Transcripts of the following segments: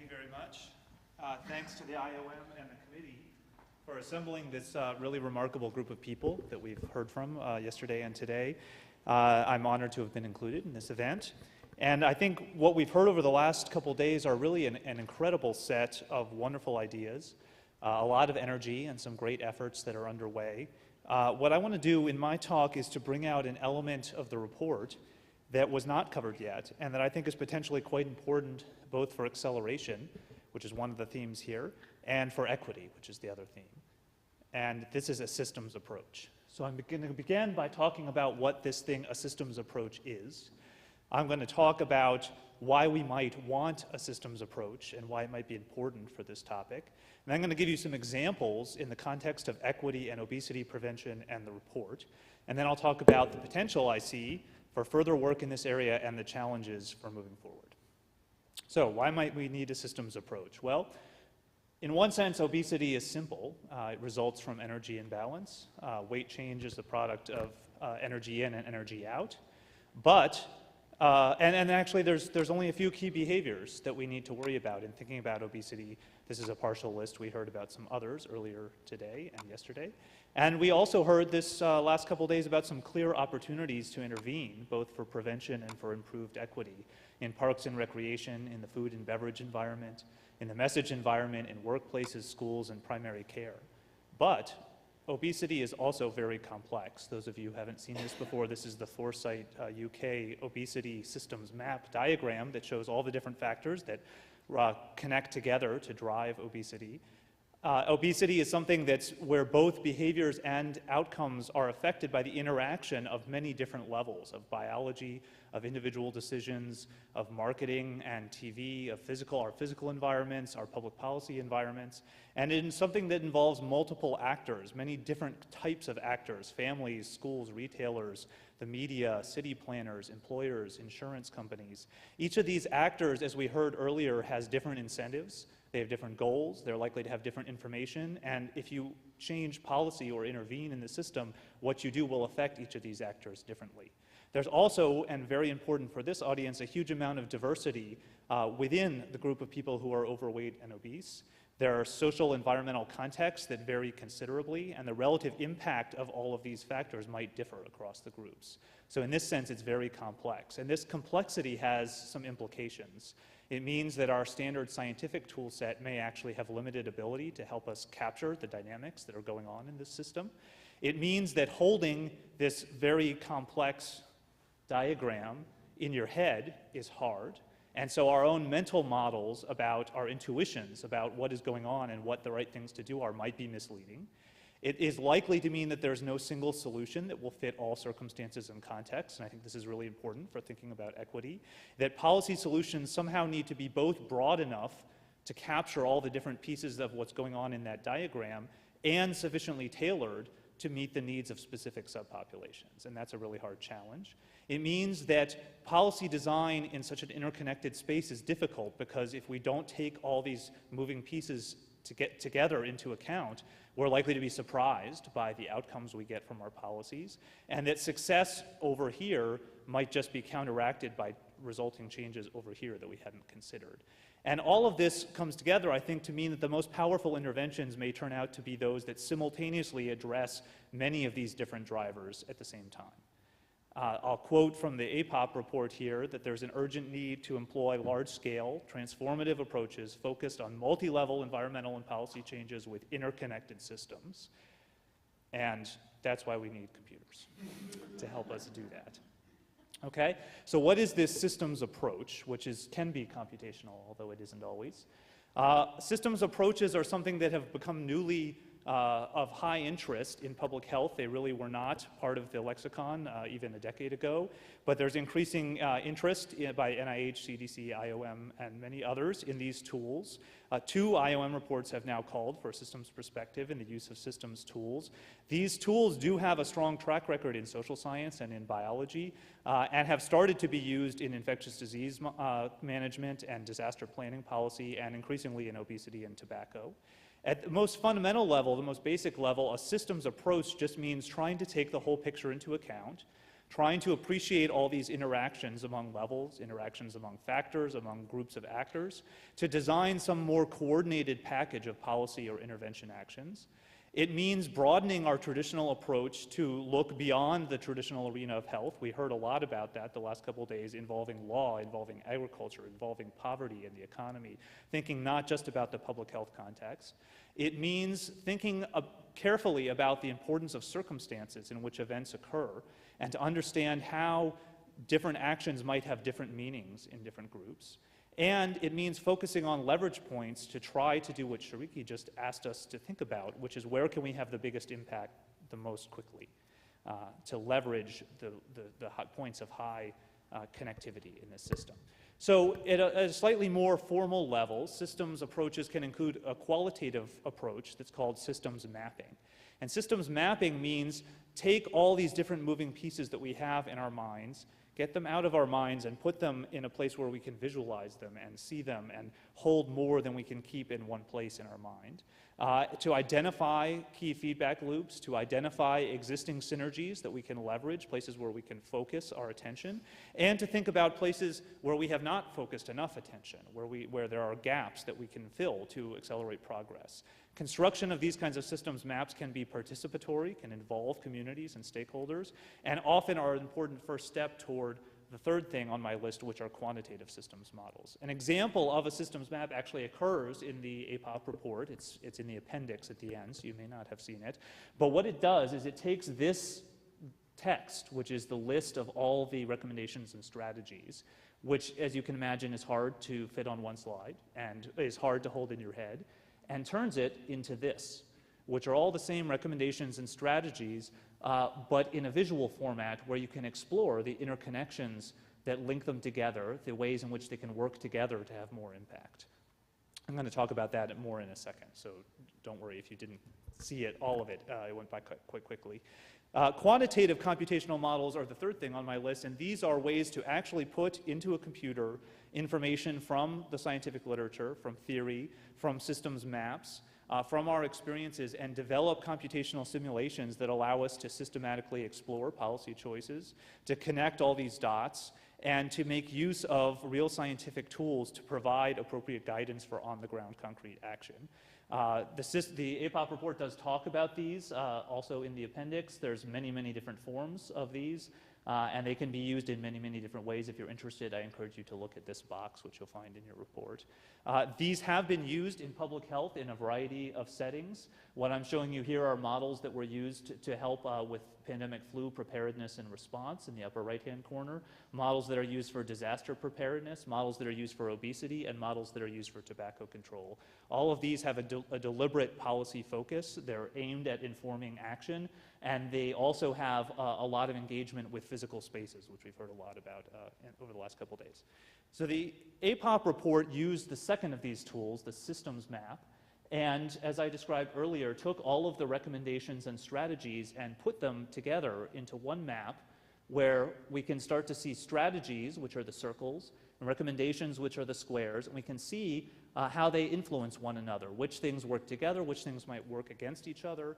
you very much. Thanks to the IOM and the committee for assembling this really remarkable group of people that we've heard from yesterday and today. I'm honored to have been included in this event. And I think what we've heard over the last couple days are really an incredible set of wonderful ideas, a lot of energy and some great efforts that are underway. What I want to do in my talk is to bring out an element of the report that was not covered yet, and that I think is potentially quite important both for acceleration, which is one of the themes here, and for equity, which is the other theme. And this is a systems approach. So I'm going to begin by talking about what this thing, a systems approach, is. I'm going to talk about why we might want a systems approach and why it might be important for this topic. And I'm going to give you some examples in the context of equity and obesity prevention and the report. And then I'll talk about the potential I see for further work in this area and the challenges for moving forward. So why might we need a systems approach? Well, in one sense, obesity is simple. It results from energy imbalance. Weight change is the product of energy in and energy out. But, and actually there's only a few key behaviors that we need to worry about in thinking about obesity. This is a partial list. We heard about some others earlier today and yesterday. And we also heard this last couple days about some clear opportunities to intervene, both for prevention and for improved equity in parks and recreation, in the food and beverage environment, in the message environment, in workplaces, schools, and primary care. But obesity is also very complex. Those of you who haven't seen this before, this is the Foresight UK obesity systems map diagram that shows all the different factors that connect together to drive obesity. Obesity is something that's where both behaviors and outcomes are affected by the interaction of many different levels of biology, of individual decisions, of marketing and TV, of our physical environments, our public policy environments, and in something that involves multiple actors, many different types of actors, families, schools, retailers, the media, city planners, employers, insurance companies. Each of these actors, as we heard earlier, has different incentives. They have different goals, they're likely to have different information, and if you change policy or intervene in the system, what you do will affect each of these actors differently. There's also, and very important for this audience, a huge amount of diversity within the group of people who are overweight and obese. There are social environmental contexts that vary considerably, and the relative impact of all of these factors might differ across the groups. So in this sense, it's very complex, and this complexity has some implications. It means that our standard scientific tool set may actually have limited ability to help us capture the dynamics that are going on in this system. It means that holding this very complex diagram in your head is hard, and so our own mental models about our intuitions about what is going on and what the right things to do are might be misleading. It is likely to mean that there's no single solution that will fit all circumstances and contexts, and I think this is really important for thinking about equity, that policy solutions somehow need to be both broad enough to capture all the different pieces of what's going on in that diagram and sufficiently tailored to meet the needs of specific subpopulations, and that's a really hard challenge. It means that policy design in such an interconnected space is difficult because if we don't take all these moving pieces to get together into account, we're likely to be surprised by the outcomes we get from our policies, and that success over here might just be counteracted by resulting changes over here that we hadn't considered. And all of this comes together, I think, to mean that the most powerful interventions may turn out to be those that simultaneously address many of these different drivers at the same time. I'll quote from the APOP report here that there's an urgent need to employ large-scale, transformative approaches focused on multi-level environmental and policy changes with interconnected systems. And that's why we need computers to help us do that. Okay, so what is this systems approach, which can be computational, although it isn't always? Systems approaches are something that have become newly of high interest in public health. They really were not part of the lexicon even a decade ago, but there's increasing interest by NIH, CDC, IOM, and many others in these tools. 2 IOM reports have now called for a systems perspective in the use of systems tools. These tools do have a strong track record in social science and in biology, and have started to be used in infectious disease management and disaster planning policy, and increasingly in obesity and tobacco. At the most fundamental level, the most basic level, a systems approach just means trying to take the whole picture into account, trying to appreciate all these interactions among levels, interactions among factors, among groups of actors, to design some more coordinated package of policy or intervention actions. It means broadening our traditional approach to look beyond the traditional arena of health. We heard a lot about that the last couple of days, involving law, involving agriculture, involving poverty and the economy, thinking not just about the public health context. It means thinking carefully about the importance of circumstances in which events occur, and to understand how different actions might have different meanings in different groups. And it means focusing on leverage points to try to do what Shariki just asked us to think about, which is where can we have the biggest impact the most quickly, to leverage the points of high connectivity in this system. So at a slightly more formal level, systems approaches can include a qualitative approach that's called systems mapping. And systems mapping means take all these different moving pieces that we have in our minds, get them out of our minds and put them in a place where we can visualize them and see them and hold more than we can keep in one place in our mind. To identify key feedback loops, to identify existing synergies that we can leverage, places where we can focus our attention, and to think about places where we have not focused enough attention, where there are gaps that we can fill to accelerate progress. Construction of these kinds of systems maps can be participatory, can involve communities and stakeholders, and often are an important first step toward the third thing on my list, which are quantitative systems models. An example of a systems map actually occurs in the APOP report. It's in the appendix at the end, so you may not have seen it. But what it does is it takes this text, which is the list of all the recommendations and strategies, which, as you can imagine, is hard to fit on one slide and is hard to hold in your head, and turns it into this, which are all the same recommendations and strategies, but in a visual format where you can explore the interconnections that link them together, the ways in which they can work together to have more impact. I'm going to talk about that more in a second, so don't worry if you didn't see it, all of it. It went by quite quickly. Quantitative computational models are the third thing on my list, and these are ways to actually put into a computer information from the scientific literature, from theory, from systems maps, from our experiences, and develop computational simulations that allow us to systematically explore policy choices, to connect all these dots, and to make use of real scientific tools to provide appropriate guidance for on-the-ground concrete action. The APOP report does talk about these also in the appendix. There's many, many different forms of these, and they can be used in many, many different ways. If you're interested, I encourage you to look at this box, which you'll find in your report. These have been used in public health in a variety of settings. What I'm showing you here are models that were used to help with pandemic flu preparedness and response in the upper right-hand corner, models that are used for disaster preparedness, models that are used for obesity, and models that are used for tobacco control. All of these have a deliberate policy focus. They're aimed at informing action, and they also have a lot of engagement with physical spaces, which we've heard a lot about over the last couple days. So the APOP report used the second of these tools, the systems map, and as I described earlier, took all of the recommendations and strategies and put them together into one map where we can start to see strategies, which are the circles, and recommendations, which are the squares, and we can see how they influence one another, which things work together, which things might work against each other,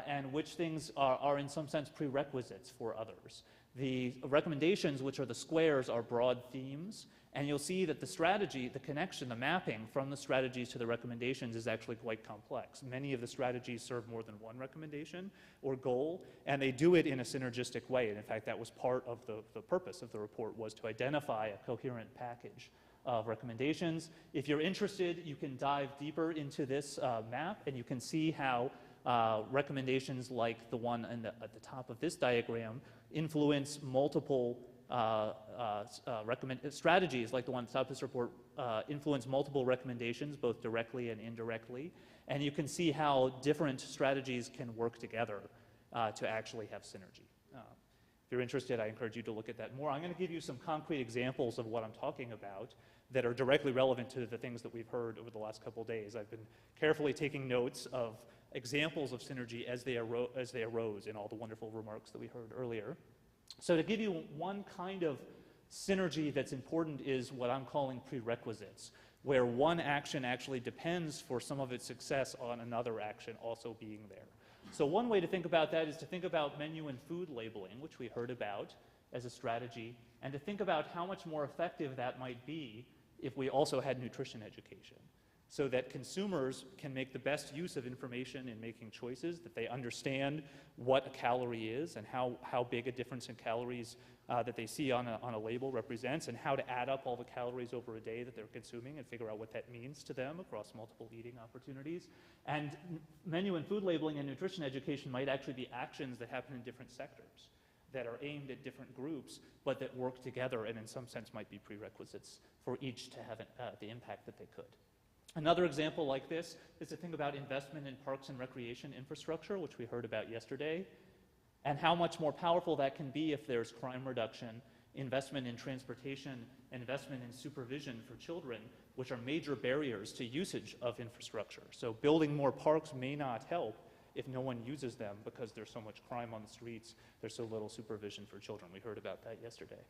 and which things are in some sense prerequisites for others. The recommendations, which are the squares, are broad themes, and you'll see that the strategy, the connection, the mapping from the strategies to the recommendations is actually quite complex. Many of the strategies serve more than one recommendation or goal, and they do it in a synergistic way. And in fact, that was part of the purpose of the report, was to identify a coherent package of recommendations. If you're interested, you can dive deeper into this map, and you can see how recommendations like the one at the top of this diagram influence multiple strategies like the one at the top of this report influence multiple recommendations, both directly and indirectly. And you can see how different strategies can work together to actually have synergy. If you're interested, I encourage you to look at that more. I'm going to give you some concrete examples of what I'm talking about that are directly relevant to the things that we've heard over the last couple of days. I've been carefully taking notes of examples of synergy as they arose in all the wonderful remarks that we heard earlier. So to give you one kind of synergy that's important is what I'm calling prerequisites, where one action actually depends for some of its success on another action also being there. So one way to think about that is to think about menu and food labeling, which we heard about as a strategy, and to think about how much more effective that might be if we also had nutrition education, so that consumers can make the best use of information in making choices, that they understand what a calorie is and how big a difference in calories that they see on a label represents, and how to add up all the calories over a day that they're consuming and figure out what that means to them across multiple eating opportunities. And menu and food labeling and nutrition education might actually be actions that happen in different sectors, that are aimed at different groups, but that work together and in some sense might be prerequisites for each to have the impact that they could. Another example like this is to think about investment in parks and recreation infrastructure, which we heard about yesterday, and how much more powerful that can be if there's crime reduction, investment in transportation, investment in supervision for children, which are major barriers to usage of infrastructure. So building more parks may not help if no one uses them because there's so much crime on the streets, there's so little supervision for children. We heard about that yesterday.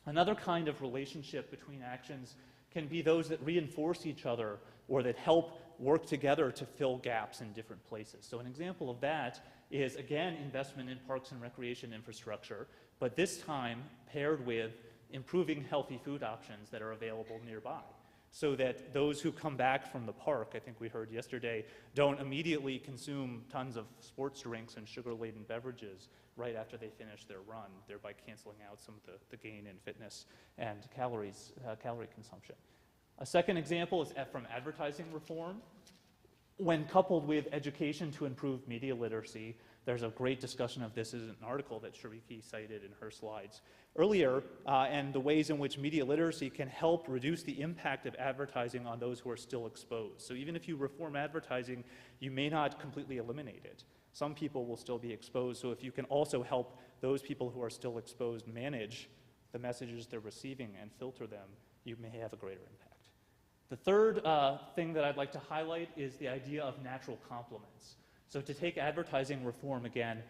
Another kind of relationship between actions can be those that reinforce each other or that help work together to fill gaps in different places. So an example of that is, again, investment in parks and recreation infrastructure, but this time paired with improving healthy food options that are available nearby, so that those who come back from the park, I think we heard yesterday, don't immediately consume tons of sports drinks and sugar-laden beverages right after they finish their run, thereby canceling out some of the gain in fitness and calorie consumption. A second example is from advertising reform. When coupled with education to improve media literacy, there's a great discussion of this in an article that Shariki cited in her slides earlier, and the ways in which media literacy can help reduce the impact of advertising on those who are still exposed. So even if you reform advertising, you may not completely eliminate it. Some people will still be exposed, so if you can also help those people who are still exposed manage the messages they're receiving and filter them, you may have a greater impact. The third thing that I'd like to highlight is the idea of natural complements. So to take advertising reform again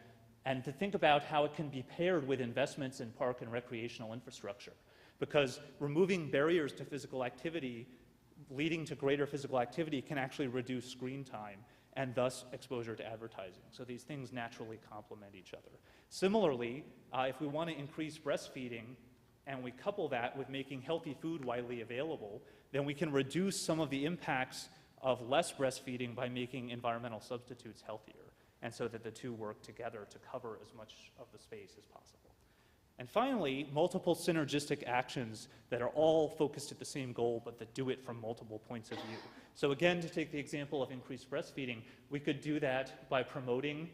and to think about how it can be paired with investments in park and recreational infrastructure, because removing barriers to physical activity, leading to greater physical activity, can actually reduce screen time and thus exposure to advertising. So these things naturally complement each other. Similarly, if we want to increase breastfeeding and we couple that with making healthy food widely available, then we can reduce some of the impacts of less breastfeeding by making environmental substitutes healthier, and so that the two work together to cover as much of the space as possible. And finally, multiple synergistic actions that are all focused at the same goal, but that do it from multiple points of view. So again, to take the example of increased breastfeeding, we could do that by promoting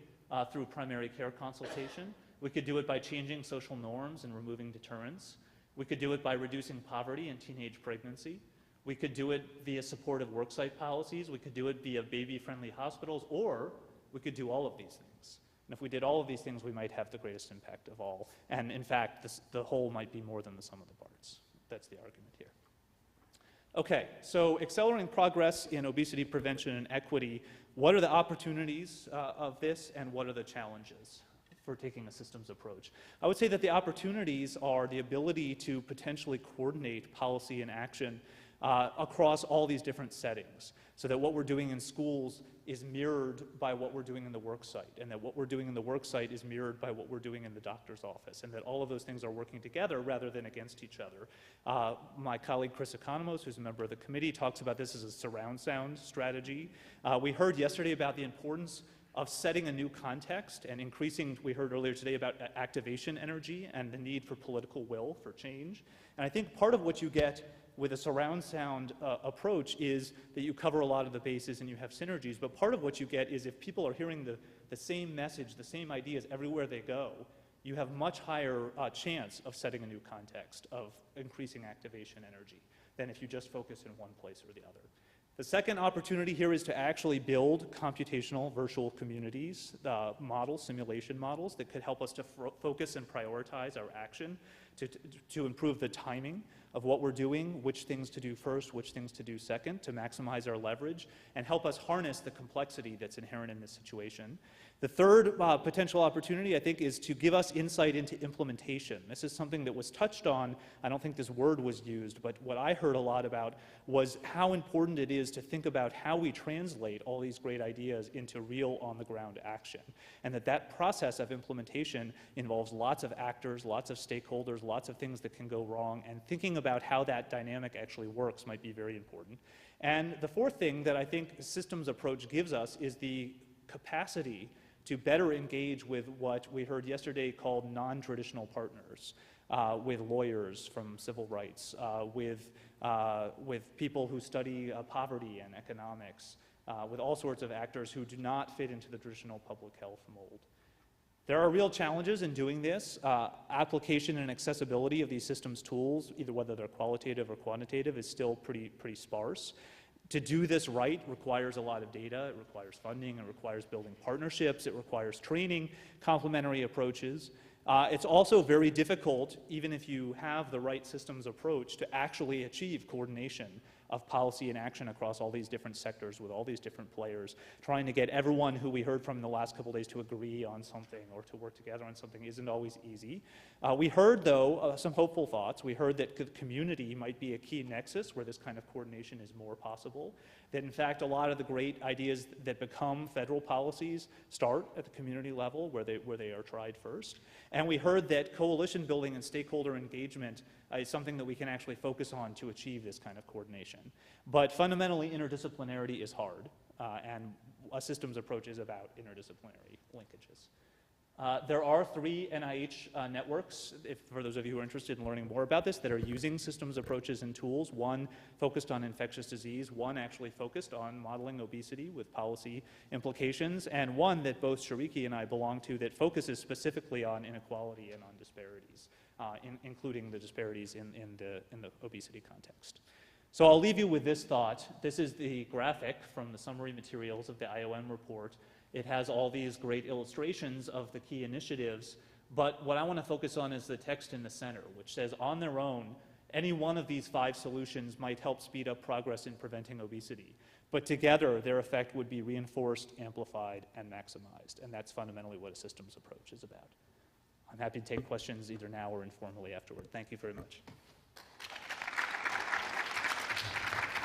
through primary care consultation. We could do it by changing social norms and removing deterrence. We could do it by reducing poverty and teenage pregnancy. We could do it via supportive worksite policies. We could do it via baby-friendly hospitals, or we could do all of these things. And if we did all of these things, we might have the greatest impact of all. And in fact, the whole might be more than the sum of the parts. That's the argument here. Okay, so accelerating progress in obesity prevention and equity, what are the opportunities of this, and what are the challenges for taking a systems approach? I would say that the opportunities are the ability to potentially coordinate policy and action across all these different settings, so that what we're doing in schools is mirrored by what we're doing in the work site, and that what we're doing in the work site is mirrored by what we're doing in the doctor's office, and that all of those things are working together rather than against each other. My colleague Chris Economos, who's a member of the committee, talks about this as a surround sound strategy. We heard yesterday about the importance of setting a new context and increasing, we heard earlier today about activation energy and the need for political will for change. And I think part of what you get with a surround sound approach is that you cover a lot of the bases and you have synergies, but part of what you get is if people are hearing the same message, the same ideas everywhere they go, you have much higher chance of setting a new context, of increasing activation energy, than if you just focus in one place or the other. The second opportunity here is to actually build computational virtual communities, models, simulation models that could help us to focus and prioritize our action to improve the timing of what we're doing, which things to do first, which things to do second, to maximize our leverage and help us harness the complexity that's inherent in this situation. The third potential opportunity, I think, is to give us insight into implementation. This is something that was touched on. I don't think this word was used, but what I heard a lot about was how important it is to think about how we translate all these great ideas into real on-the-ground action, and that process of implementation involves lots of actors, lots of stakeholders, lots of things that can go wrong, and thinking about how that dynamic actually works might be very important. And the fourth thing that I think systems approach gives us is the capacity to better engage with what we heard yesterday called non-traditional partners, with lawyers from civil rights, with people who study poverty and economics, with all sorts of actors who do not fit into the traditional public health mold. There are real challenges in doing this. Application and accessibility of these systems tools, either whether they're qualitative or quantitative, is still pretty sparse. To do this right requires a lot of data, it requires funding, it requires building partnerships, it requires training, complementary approaches. It's also very difficult, even if you have the right systems approach, to actually achieve coordination of policy and action across all these different sectors with all these different players. Trying to get everyone who we heard from in the last couple of days to agree on something or to work together on something isn't always easy. We heard, though, some hopeful thoughts. We heard that the community might be a key nexus where this kind of coordination is more possible. That, in fact, a lot of the great ideas that become federal policies start at the community level where they are tried first. And we heard that coalition building and stakeholder engagement is something that we can actually focus on to achieve this kind of coordination. But fundamentally, interdisciplinarity is hard, and a systems approach is about interdisciplinary linkages. There are 3 NIH networks, for those of you who are interested in learning more about this, that are using systems approaches and tools. One focused on infectious disease, one actually focused on modeling obesity with policy implications, and one that both Shariki and I belong to that focuses specifically on inequality and on disparities, including the disparities in the obesity context. So I'll leave you with this thought. This is the graphic from the summary materials of the IOM report. It has all these great illustrations of the key initiatives, but what I want to focus on is the text in the center, which says, on their own, any one of these 5 solutions might help speed up progress in preventing obesity. But together, their effect would be reinforced, amplified, and maximized. And that's fundamentally what a systems approach is about. I'm happy to take questions either now or informally afterward. Thank you very much.